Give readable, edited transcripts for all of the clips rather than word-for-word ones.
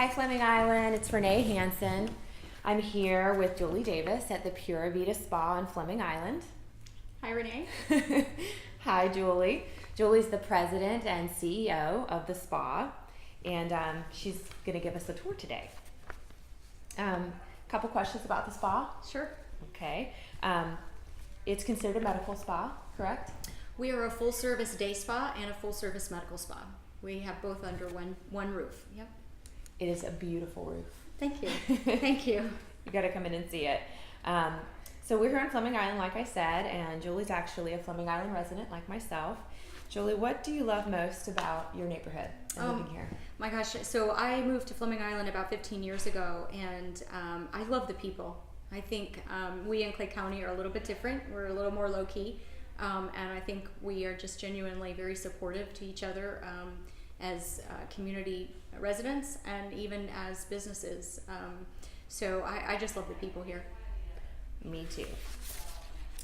Hi Fleming Island, it's Renee Hansen. I'm here with Julie Davis at the Pura Vida Spa on Fleming Island. Hi, Renee. Hi, Julie. Julie's the president and CEO of the spa, and she's going to give us a tour today. Couple questions about the spa. Sure. Okay. It's considered a medical spa, correct? We are a full-service day spa and a full-service medical spa. We have both under one roof. Yep. It is a beautiful roof. Thank you. Thank you. You got to come in and see it. So we're here on Fleming Island, like I said, and Julie's actually a Fleming Island resident like myself. Julie, what do you love most about your neighborhood and living here? My gosh, so I moved to Fleming Island about 15 years ago, and I love the people. I think we in Clay County are a little bit different. We're a little more low-key, and I think we are just genuinely very supportive to each other as community residents and even as businesses. So I just love the people here. Me too.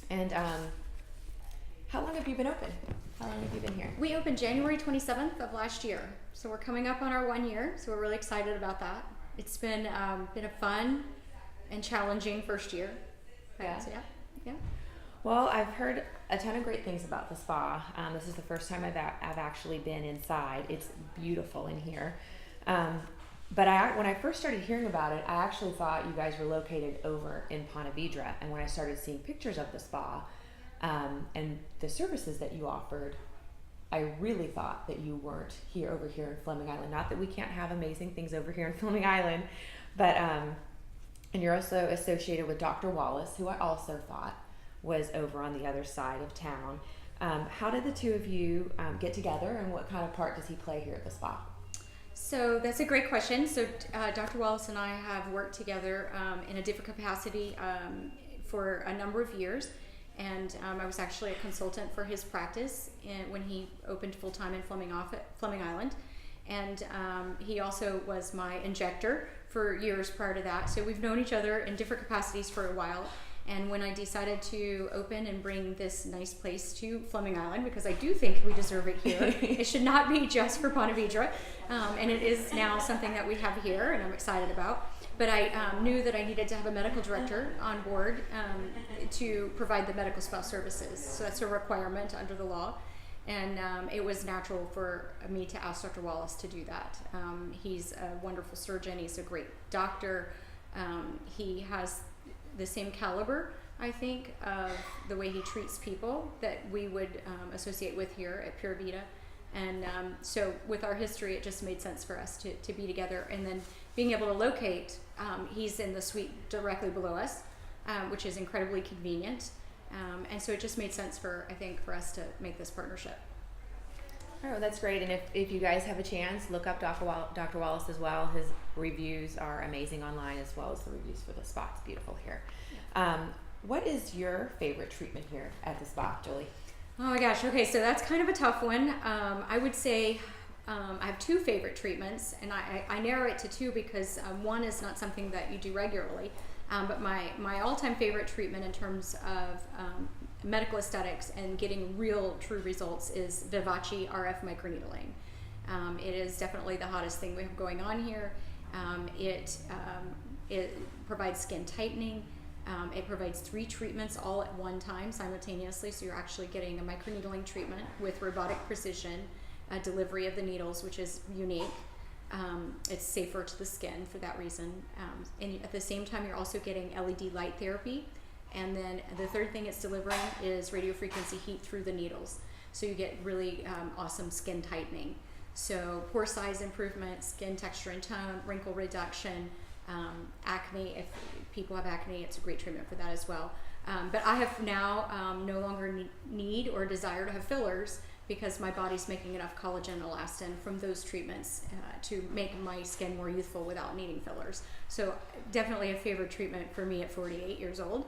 And how long have you been open? How long have you been here? We opened January 27th of last year, so we're coming up on our 1 year, so we're really excited about that. It's been a fun and challenging first year. Yeah. So, yeah. Well, I've heard a ton of great things about the spa. This is the first time I've actually been inside. It's beautiful in here. But when I first started hearing about it, I actually thought you guys were located over in Pura Vida. And when I started seeing pictures of the spa and the services that you offered, I really thought that you weren't over here in Fleming Island. Not that we can't have amazing things over here in Fleming Island, but and you're also associated with Dr. Wallace, who I also thought was over on the other side of town. How did the two of you get together, and what kind of part does he play here at the spa? So that's a great question. So Dr. Wallace and I have worked together in a different capacity for a number of years, and I was actually a consultant for his practice when he opened full-time in Fleming Island, and he also was my injector for years prior to that. So we've known each other in different capacities for a while. And when I decided to open and bring this nice place to Fleming Island, because I do think we deserve it here, it should not be just for Pura Vida, and it is now something that we have here, and I'm excited about. But I knew that I needed to have a medical director on board to provide the medical spa services. So that's a requirement under the law. And it was natural for me to ask Dr. Wallace to do that. He's a wonderful surgeon. He's a great doctor. He has the same caliber, I think, of the way he treats people that we would associate with here at Pura Vida. And so with our history, it just made sense for us to be together. And then being able to locate, he's in the suite directly below us, which is incredibly convenient. And so it just made sense for us to make this partnership. Oh, that's great. And if you guys have a chance, look up Dr. Wallace as well. His reviews are amazing online, as well as the reviews for the spa. It's beautiful here. What is your favorite treatment here at the spa, Julie? Oh my gosh. Okay, so that's kind of a tough one. I would say I have two favorite treatments, and I narrow it to two because one is not something that you do regularly. But my all-time favorite treatment in terms of medical aesthetics and getting real, true results is Vivace RF microneedling. It is definitely the hottest thing we have going on here. It provides skin tightening. It provides 3 treatments all at one time simultaneously, so you're actually getting a microneedling treatment with robotic precision, delivery of the needles, which is unique. It's safer to the skin for that reason. And at the same time, you're also getting LED light therapy. And then the third thing it's delivering is radiofrequency heat through the needles. So you get really awesome skin tightening. So pore size improvement, skin texture and tone, wrinkle reduction, acne. If people have acne, it's a great treatment for that as well. But I have now no longer need or desire to have fillers, because my body's making enough collagen and elastin from those treatments to make my skin more youthful without needing fillers. So definitely a favorite treatment for me at 48 years old.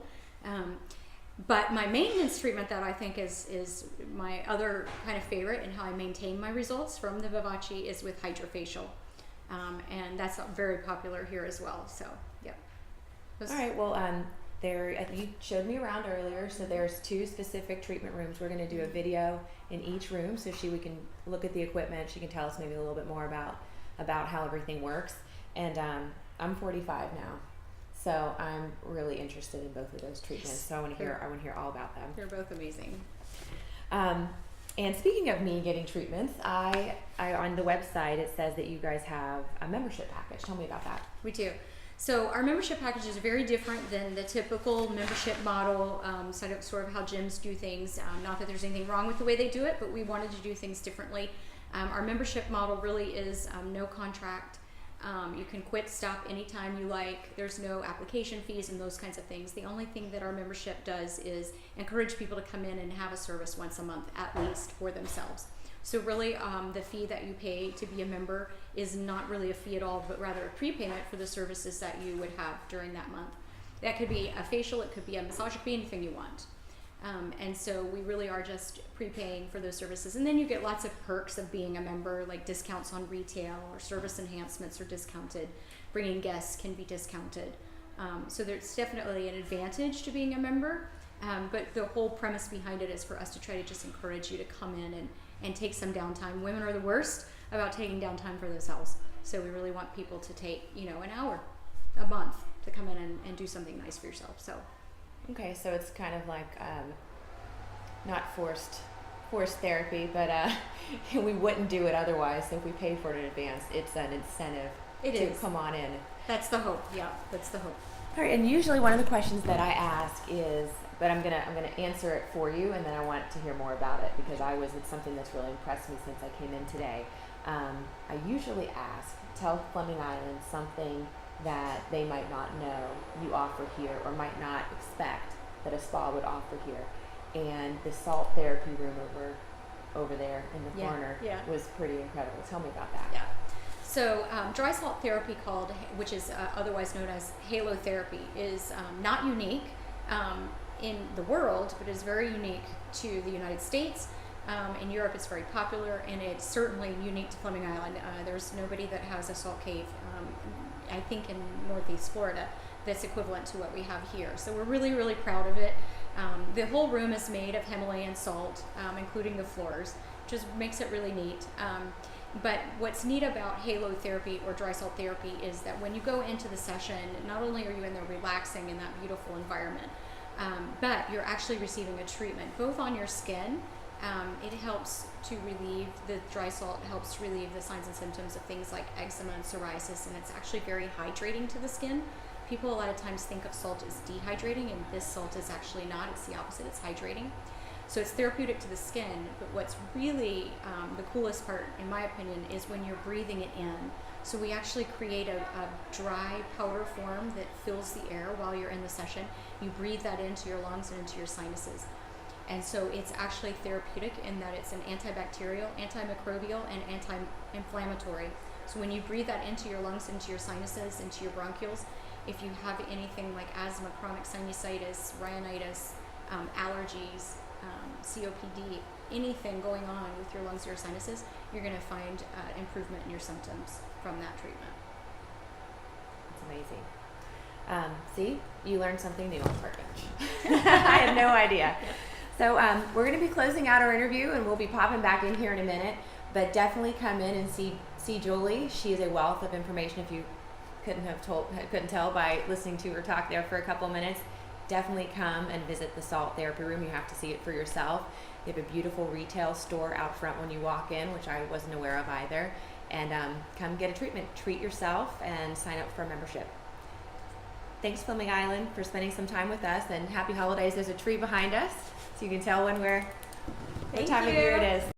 But my maintenance treatment that I think is my other kind of favorite, and how I maintain my results from the Vivace, is with hydrofacial. And that's very popular here as well. So, yeah. All right, well, you showed me around earlier, so there's 2 specific treatment rooms. We're going to do a video in each room, so we can look at the equipment. She can tell us maybe a little bit more about how everything works. And I'm 45 now, so I'm really interested in both of those treatments. So I want to hear all about them. They're both amazing. And speaking of me getting treatments, I on the website it says that you guys have a membership package. Tell me about that. We do. So our membership package is very different than the typical membership model, sort of how gyms do things. Not that there's anything wrong with the way they do it, but we wanted to do things differently. Our membership model really is no contract. You can quit, stop anytime you like. There's no application fees and those kinds of things. The only thing that our membership does is encourage people to come in and have a service once a month at least for themselves. So really the fee that you pay to be a member is not really a fee at all, but rather a prepayment for the services that you would have during that month. That could be a facial, it could be a massage, it could be anything you want. And so we really are just prepaying for those services. And then you get lots of perks of being a member, like discounts on retail or service enhancements are discounted. Bringing guests can be discounted. So there's definitely an advantage to being a member. But the whole premise behind it is for us to try to just encourage you to come in and take some downtime. Women are the worst about taking downtime for themselves. So we really want people to take, an hour a month to come in and do something nice for yourself. So. Okay, so it's kind of like not forced therapy, but we wouldn't do it otherwise. So if we pay for it in advance, it's an incentive to come on in. That's the hope. Yeah, that's the hope. All right, and usually one of the questions that I ask is, but I'm gonna answer it for you, and then I want to hear more about it because it's something that's really impressed me since I came in today. I usually tell Fleming Island something that they might not know you offer here or might not expect that a spa would offer here. And the salt therapy room over there in the corner was pretty incredible. Tell me about that. Yeah. So dry salt therapy which is otherwise known as halo therapy, is not unique in the world, but is very unique to the United States. In Europe it's very popular, and it's certainly unique to Fleming Island. There's nobody that has a salt cave, I think in Northeast Florida, that's equivalent to what we have here. So we're really, really proud of it. The whole room is made of Himalayan salt, including the floors, which makes it really neat. But what's neat about halo therapy or dry salt therapy is that when you go into the session, not only are you in there relaxing in that beautiful environment, but you're actually receiving a treatment, both on your skin. It helps to the dry salt helps to relieve the signs and symptoms of things like eczema and psoriasis, and it's actually very hydrating to the skin. People a lot of times think of salt as dehydrating, and this salt is actually not. It's the opposite, it's hydrating. So it's therapeutic to the skin, but what's really the coolest part, in my opinion, is when you're breathing it in. So we actually create a dry powder form that fills the air while you're in the session. You breathe that into your lungs and into your sinuses. And so it's actually therapeutic in that it's an antibacterial, antimicrobial, and anti-inflammatory. So when you breathe that into your lungs, into your sinuses, into your bronchioles, if you have anything like asthma, chronic sinusitis, rhinitis, allergies, COPD, anything going on with your lungs or your sinuses, you're going to find improvement in your symptoms from that treatment. It's amazing. See, you learned something new on Park Bench. I had no idea. So we're going to be closing out our interview, and we'll be popping back in here in a minute. But definitely come in and see Julie. She is a wealth of information. If you couldn't tell by listening to her talk there for a couple of minutes, definitely come and visit the salt therapy room. You have to see it for yourself. They have a beautiful retail store out front when you walk in, which I wasn't aware of either. And come get a treatment. Treat yourself and sign up for a membership. Thanks, Fleming Island, for spending some time with us, and happy holidays. There's a tree behind us, so you can tell what time of year it is.